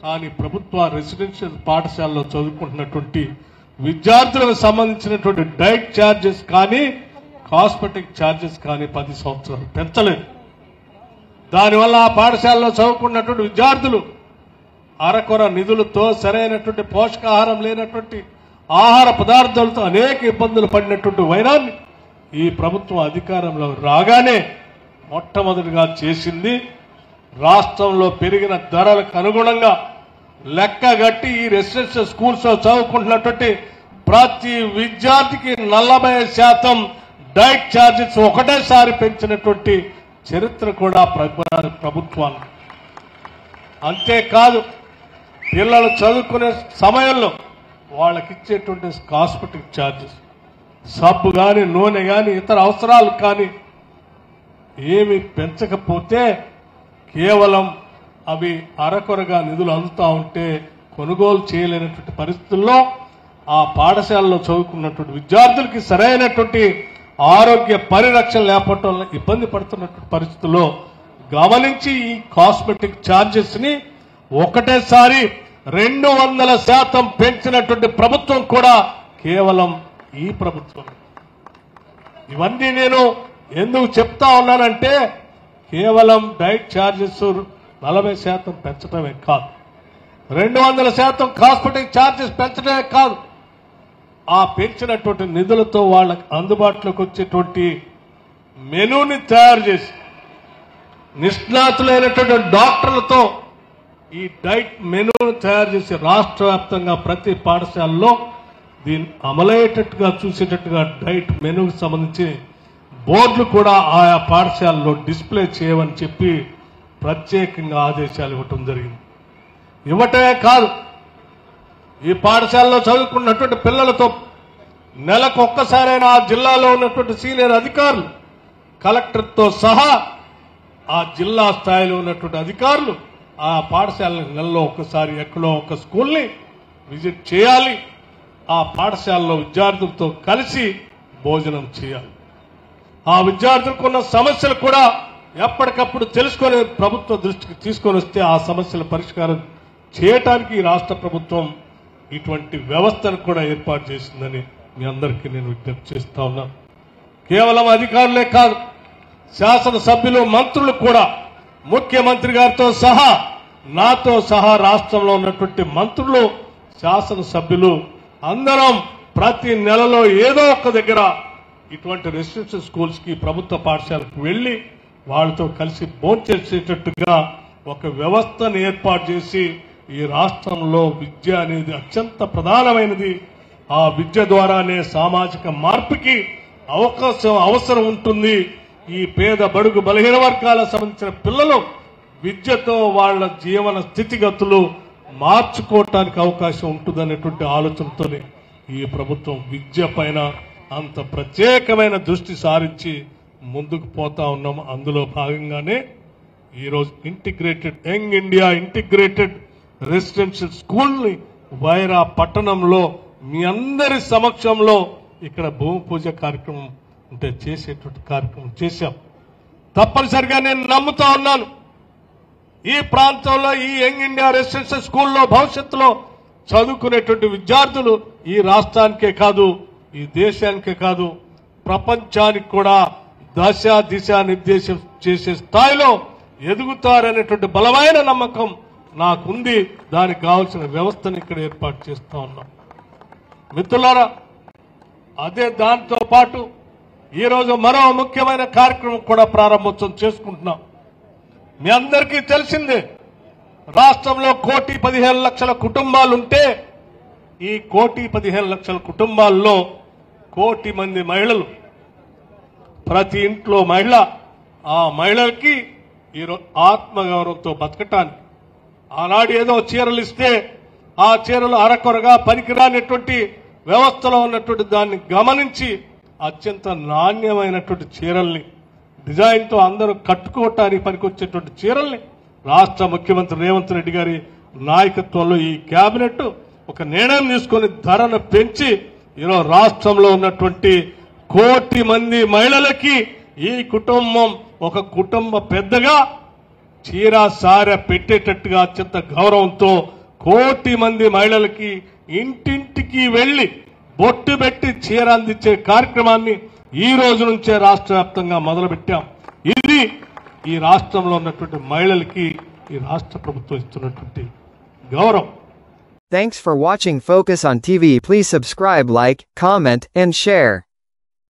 కానీ ప్రభుత్వ రెసిడెన్షియల్ పాఠశాలలో చదువుకుంటున్నటువంటి విద్యార్థులకు సంబంధించినటువంటి డైట్ ఛార్జెస్ కానీ కాస్మెటిక్ ఛార్జెస్ కానీ 10 సంవత్సరాలు పెంచలేదు. దానివల్ల ఆ పాఠశాలలో చదువుకున్నటువంటి విద్యార్థులు అరకొర నిధులతో సరైనటువంటి పోషకాహారం లేనటువంటి ఆహార పదార్థాలతో అనేక ఇబ్బందులు పడినటువంటి వైరాన్ని ఈ ప్రభుత్వం అధికారంలో రాగానే మొట్టమొదటిగా చేసింది రాష్ట్రంలో పెరిగిన ధరలకు అనుగుణంగా లెక్కగట్టి ఈ రెసిడెన్షియల్ స్కూల్స్ లో చదువుకుంటున్నటువంటి ప్రతి విద్యార్థికి 40% డైట్ ఛార్జెస్ ఒకటేసారి పెంచినటువంటి చరిత్ర కూడా ప్రభుత్వానికి. అంతేకాదు పిల్లలు చదువుకునే సమయంలో వాళ్ళకిచ్చేటువంటి కాస్మెటిక్ ఛార్జెస్ సబ్బు కానీ నూనె కానీ ఇతర అవసరాలు కానీ ఏమి పెంచకపోతే కేవలం అవి అరకొరగా నిధులు అందుతా ఉంటే కొనుగోలు చేయలేనటువంటి పరిస్థితుల్లో ఆ పాఠశాలలో చదువుకున్నటువంటి విద్యార్థులకి సరైనటువంటి ఆరోగ్య పరిరక్షణ లేకపోవడం వల్ల ఇబ్బంది పడుతున్నటువంటి పరిస్థితుల్లో గమనించి ఈ కాస్మెటిక్ ఛార్జెస్ ని ఒకటేసారి 200% పెంచినటువంటి ప్రభుత్వం కూడా కేవలం ఈ ప్రభుత్వం. ఇవన్నీ నేను ఎందుకు చెప్తా ఉన్నానంటే కేవలం డైట్ ఛార్జెస్ 40% పెంచడమే కాదు, 200% కాస్మెటిక్ ఛార్జెస్ పెంచడమే కాదు, ఆ పెంచినటువంటి నిధులతో వాళ్ళకి అందుబాటులోకి వచ్చేటువంటి మెనూని తయారు చేసి నిష్ణాతులైనటువంటి డాక్టర్లతో ఈ డైట్ మెనూను తయారు చేసి రాష్ట్ర వ్యాప్తంగా ప్రతి పాఠశాలలో దీన్ని అమలయ్యేటట్టుగా చూసేటట్టుగా డైట్ మెనూకి సంబంధించి బోర్డులు కూడా ఆయా పాఠశాలలో డిస్ప్లే చేయమని చెప్పి ప్రత్యేకంగా ఆదేశాలు ఇవ్వటం జరిగింది. ఇవ్వటమే కాదు, ఈ పాఠశాలలో చదువుకున్నటువంటి పిల్లలతో నెలకు ఒక్కసారైనా ఆ జిల్లాలో ఉన్నటువంటి సీనియర్ అధికారులు కలెక్టర్తో సహా ఆ జిల్లా స్థాయిలో ఉన్నటువంటి అధికారులు ఆ పాఠశాలను నెలలో ఒక్కసారి ఎక్కడో ఒక స్కూల్ని విజిట్ చేయాలి, ఆ పాఠశాలలో విద్యార్థులతో కలిసి భోజనం చేయాలి. ఆ విద్యార్థులకు ఉన్న సమస్యలు కూడా ఎప్పటికప్పుడు తెలుసుకొని ప్రభుత్వ దృష్టికి తీసుకొని వస్తే ఆ సమస్యల పరిష్కారం చేయటానికి ఈ రాష్ట్ర ప్రభుత్వం ఇటువంటి వ్యవస్థను కూడా ఏర్పాటు చేసిందని మీ అందరికీ నేను విజ్ఞప్తి చేస్తా ఉన్నాను. కేవలం అధికారులే కాదు, శాసనసభ్యులు మంత్రులు కూడా ముఖ్యమంత్రి గారితో సహా నాతో సహా రాష్ట్రంలో ఉన్నటువంటి మంత్రులు శాసనసభ్యులు అందరం ప్రతి నెలలో ఏదో ఒక దగ్గర ఇటువంటి రెసిడెన్షియల్ స్కూల్స్ కి ప్రభుత్వ పాఠశాలకు వెళ్లి వాళ్ళతో కలిసి భోంచేసేటట్టుగా ఒక వ్యవస్థను ఏర్పాటు చేసి ఈ రాష్ట్రంలో విద్య అనేది అత్యంత ప్రధానమైనది, ఆ విద్య ద్వారానే సామాజిక మార్పుకి అవసరం ఉంటుంది. ఈ పేద బడుగు బలహీన వర్గాలకు సంబంధించిన పిల్లలు విద్యతో వాళ్ళ జీవన స్థితిగతులు మార్చుకోవటానికి అవకాశం ఉంటుందనేటువంటి ఆలోచనతోనే ఈ ప్రభుత్వం విద్య పైన అంత ప్రత్యేకమైన దృష్టి సారించి ముందుకు పోతా ఉన్నాం. అందులో భాగంగానే ఈరోజు integrated young India integrated residential school ని వైరా పట్టణంలో మీ అందరి సమక్షంలో ఇక్కడ భూమి పూజ కార్యక్రమం అంటే చేసేటువంటి కార్యక్రమం చేశాం. తప్పనిసరిగా నేను నమ్ముతా ఉన్నాను, ఈ ప్రాంతంలో ఈ యంగ్ ఇండియా రెసిడెన్షియల్ స్కూల్లో భవిష్యత్తులో చదువుకునేటువంటి విద్యార్థులు ఈ రాష్ట్రానికే కాదు, ఈ దేశానికే కాదు, ప్రపంచానికి కూడా దశ దిశ నిర్దేశం చేసే స్థాయిలో ఎదుగుతారనేటువంటి బలమైన నమ్మకం నాకుంది. దానికి కావాల్సిన వ్యవస్థను ఇక్కడ ఏర్పాటు చేస్తా ఉన్నాం. మిత్రులారా, అదే దాంతో పాటు ఈరోజు మరో ముఖ్యమైన కార్యక్రమం కూడా ప్రారంభోత్సవం చేసుకుంటున్నాం. మీ అందరికీ తెలిసిందే, రాష్ట్రంలో 1,15,00,000 కుటుంబాలుంటే ఈ 1,15,00,000 కుటుంబాల్లో 1,00,00,000 మంది మహిళలు, ప్రతి ఇంట్లో మహిళ, ఆ మహిళలకి ఈరోజు ఆత్మగౌరవంతో బతకటానికి ఆనాడు ఏదో చీరలు ఇస్తే ఆ చీరలు అరకొరగా పనికిరానటువంటి వ్యవస్థలో ఉన్నటువంటి దాన్ని గమనించి అత్యంత నాణ్యమైనటువంటి చీరల్ని డిజైన్తో అందరూ కట్టుకోవటానికి పనికొచ్చేటువంటి చీరల్ని రాష్ట్ర ముఖ్యమంత్రి రేవంత్ రెడ్డి గారి నాయకత్వంలో ఈ కేబినెట్ ఒక నిర్ణయం తీసుకొని ధరను పెంచి ఈరోజు రాష్ట్రంలో ఉన్నటువంటి 1,00,00,000 మంది మహిళలకి ఈ కుటుంబం ఒక కుటుంబ పెద్దగా చీర సారె పెట్టేటట్టుగా అత్యంత గౌరవంతో కోటి మంది మహిళలకి ఇంటింటికి వెళ్లి బొట్టు పెట్టి చీర అందించే కార్యక్రమాన్ని ఈ రోజు నుంచే రాష్ట్ర వ్యాప్తంగా మొదలుపెట్టాం. ఇది ఈ రాష్ట్రంలో ఉన్నటువంటి మహిళలకి ఈ రాష్ట్ర ప్రభుత్వం ఇస్తున్నటువంటి గౌరవం. Thanks for watching Focus on TV. Please subscribe, like, comment, and share.